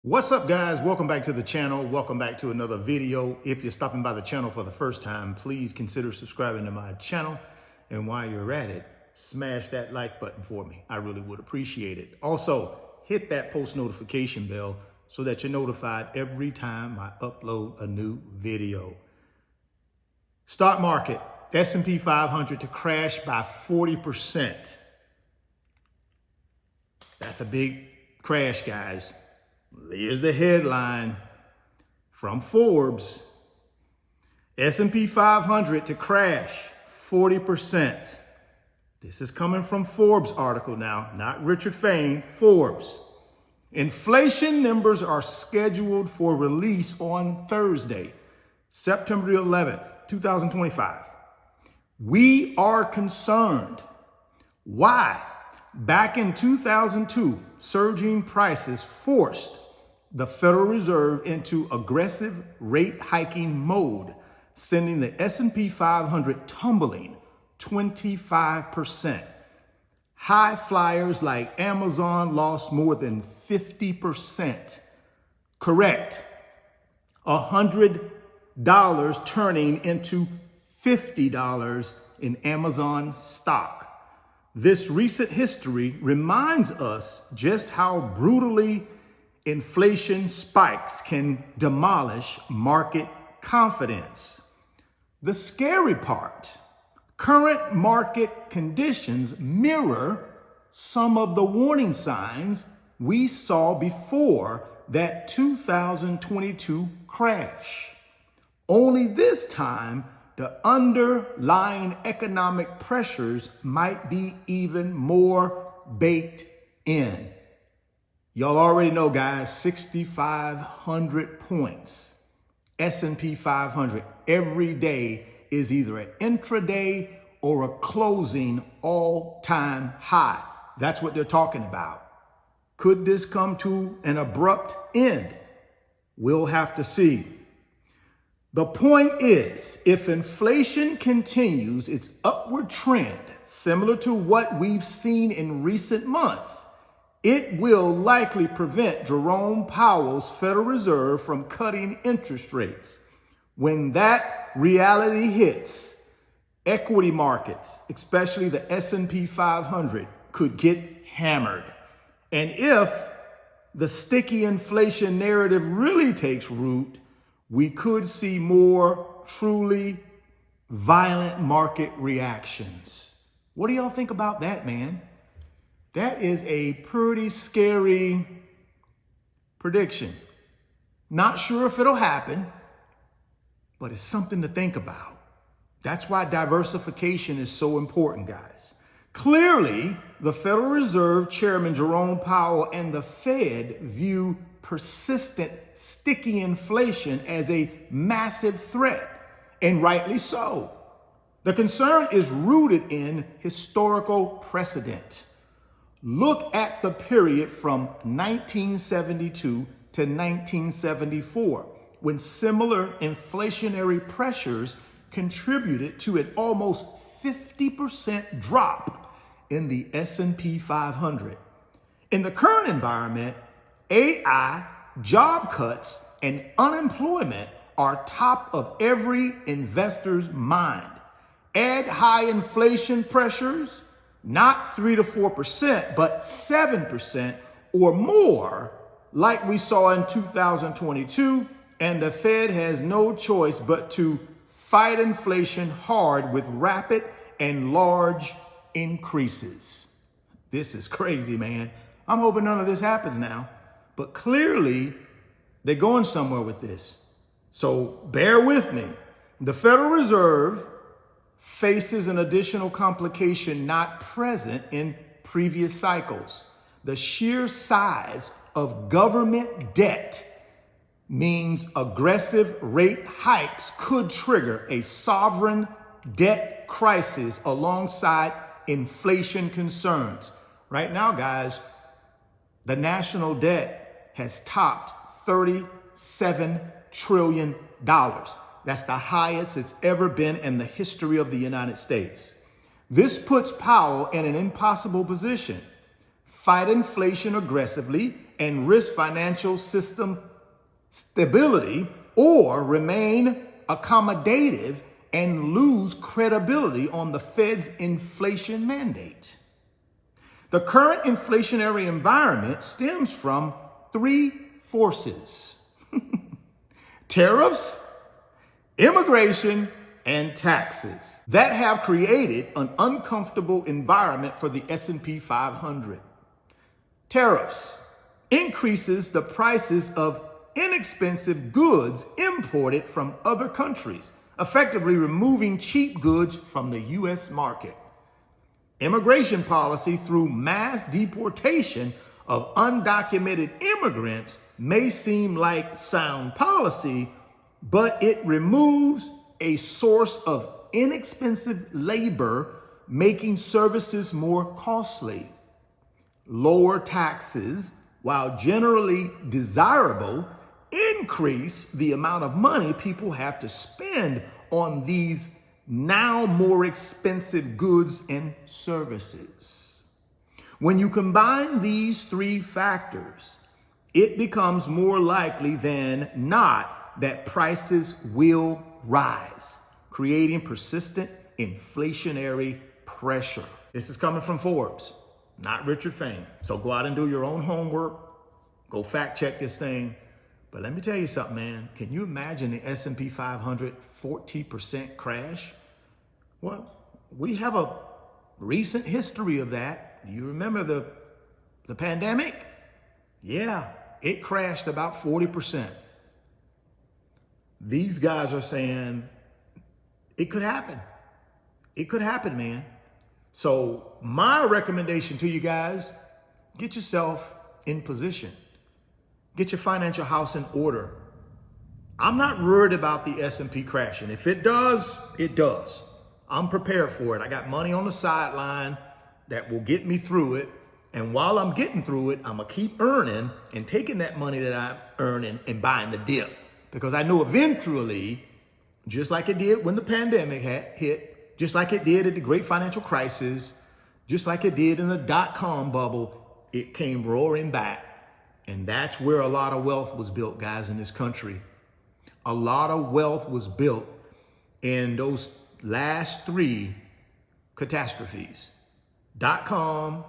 What's up, guys? Welcome back to the channel. Welcome back to another video. If you're stopping by the channel for the first time, please consider subscribing to my channel. And while you're at it, smash that like button for me. I really would appreciate it. Also, hit that post notification bell so that you're notified every time I upload a new video. Stock market, S&P 500 to crash by 40%. That's a big crash, guys. Here's the headline from Forbes. S&P 500 to crash 40%. This is coming from Forbes article now, not Richard Fain, Forbes. Inflation numbers are scheduled for release on Thursday, September 11th, 2025. We are concerned. Why? Back in 2002, surging prices forced the Federal Reserve into aggressive rate hiking mode, sending the S&P 500 tumbling 25%. High flyers like Amazon lost more than 50%. Correct. $100 turning into $50 in Amazon stock. This recent history reminds us just how brutally inflation spikes can demolish market confidence. The scary part, current market conditions mirror some of the warning signs we saw before that 2022 crash. Only this time, the underlying economic pressures might be even more baked in. Y'all already know, guys, 6,500 points. S&P 500 every day is either an intraday or a closing all-time high. That's what they're talking about. Could this come to an abrupt end? We'll have to see. The point is, if inflation continues its upward trend, similar to what we've seen in recent months, it will likely prevent Jerome Powell's Federal Reserve from cutting interest rates. When that reality hits, equity markets, especially the S&P 500, could get hammered. And if the sticky inflation narrative really takes root, we could see more truly violent market reactions. What do y'all think about that, man? That is a pretty scary prediction. Not sure if it'll happen, but it's something to think about. That's why diversification is so important, guys. Clearly, the Federal Reserve Chairman Jerome Powell and the Fed view persistent, sticky inflation as a massive threat, and rightly so. The concern is rooted in historical precedent. Look at the period from 1972 to 1974, when similar inflationary pressures contributed to an almost 50% drop in the S&P 500. In the current environment, AI, job cuts, and unemployment are top of every investor's mind. Add high inflation pressures, not 3 to 4%, but 7% or more, like we saw in 2022, and the Fed has no choice but to fight inflation hard with rapid and large increases. This is crazy, man. I'm hoping none of this happens now. But clearly, they're going somewhere with this. So bear with me. The Federal Reserve faces an additional complication not present in previous cycles. The sheer size of government debt means aggressive rate hikes could trigger a sovereign debt crisis alongside inflation concerns. Right now, guys, the national debt has topped $37 trillion. That's the highest it's ever been in the history of the United States. This puts Powell in an impossible position. Fight inflation aggressively and risk financial system stability, or remain accommodative and lose credibility on the Fed's inflation mandate. The current inflationary environment stems from three forces: tariffs, immigration, and taxes that have created an uncomfortable environment for the S&P 500. Tariffs increases the prices of inexpensive goods imported from other countries, effectively removing cheap goods from the U.S. market. Immigration policy through mass deportation of undocumented immigrants may seem like sound policy, but it removes a source of inexpensive labor, making services more costly. Lower taxes, while generally desirable, increase the amount of money people have to spend on these now more expensive goods and services. When you combine these three factors, it becomes more likely than not that prices will rise, creating persistent inflationary pressure. This is coming from Forbes, not Richard Fain. So go out and do your own homework. Go fact check this thing. But let me tell you something, man. Can you imagine the S&P 500 40% crash? Well, we have a recent history of that. You remember the pandemic? Yeah, it crashed about 40%. These guys are saying it could happen. It could happen, man. So my recommendation to you guys, get yourself in position. Get your financial house in order. I'm not worried about the S&P crashing. If it does, it does. I'm prepared for it. I got money on the sideline that will get me through it. And while I'm getting through it, I'm going to keep earning and taking that money that I'm earning and buying the dip. Because I know eventually, just like it did when the pandemic hit, just like it did at the great financial crisis, just like it did in the dot-com bubble, it came roaring back. And that's where a lot of wealth was built, guys, in this country. A lot of wealth was built in those last three catastrophes. Dot-com,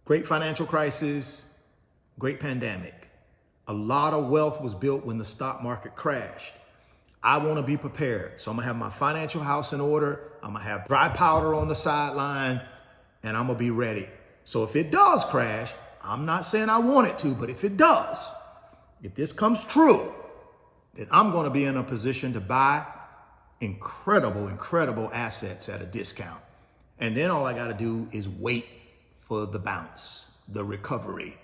great financial crisis, great pandemic. A lot of wealth was built when the stock market crashed. I want to be prepared. So I'm going to have my financial house in order. I'm going to have dry powder on the sideline, and I'm going to be ready. So if it does crash, I'm not saying I want it to, but if it does, if this comes true, then I'm going to be in a position to buy incredible assets at a discount. And then all I got to do is wait for the bounce, the recovery,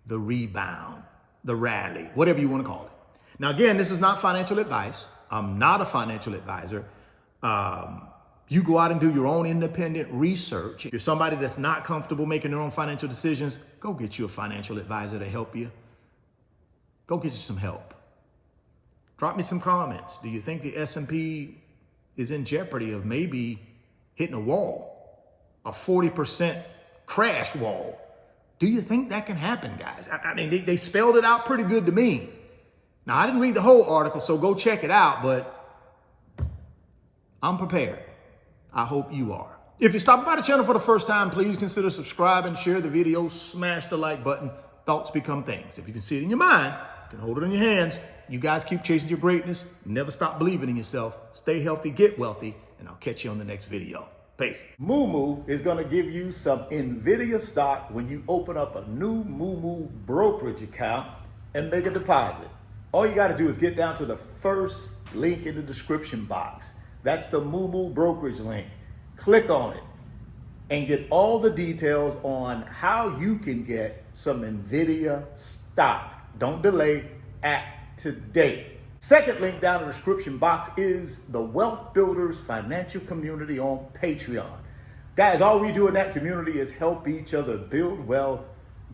the rebound, the rally, whatever you want to call it. Now, again, this is not financial advice. I'm not a financial advisor. You go out and do your own independent research. If you're somebody that's not comfortable making their own financial decisions, go get you a financial advisor to help you. Go get you some help. Drop me some comments. Do you think the S&P is in jeopardy of maybe hitting a wall, a 40% crash wall? Do you think that can happen, guys? I mean, they spelled it out pretty good to me. Now, I didn't read the whole article, so go check it out, but I'm prepared. I hope you are. If you're stopping by the channel for the first time, please consider subscribing, share the video, smash the like button. Thoughts become things. If you can see it in your mind, you can hold it in your hands. You guys keep chasing your greatness. Never stop believing in yourself. Stay healthy, get wealthy, and I'll catch you on the next video. Peace. Moo is going to give you some NVIDIA stock when you open up a new Moo brokerage account and make a deposit. All you got to do is get down to the first link in the description box. That's the Moo brokerage link. Click on it and get all the details on how you can get some NVIDIA stock. Don't delay, act today. Second link down in the description box is the Wealth Builders Financial Community on Patreon. Guys, all we do in that community is help each other build wealth,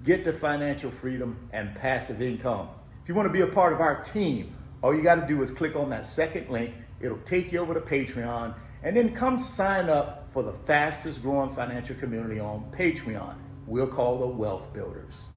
get to financial freedom and passive income. If you want to be a part of our team, all you got to do is click on that second link. It'll take you over to Patreon, and then come sign up for the fastest growing financial community on Patreon. We'll call the Wealth Builders.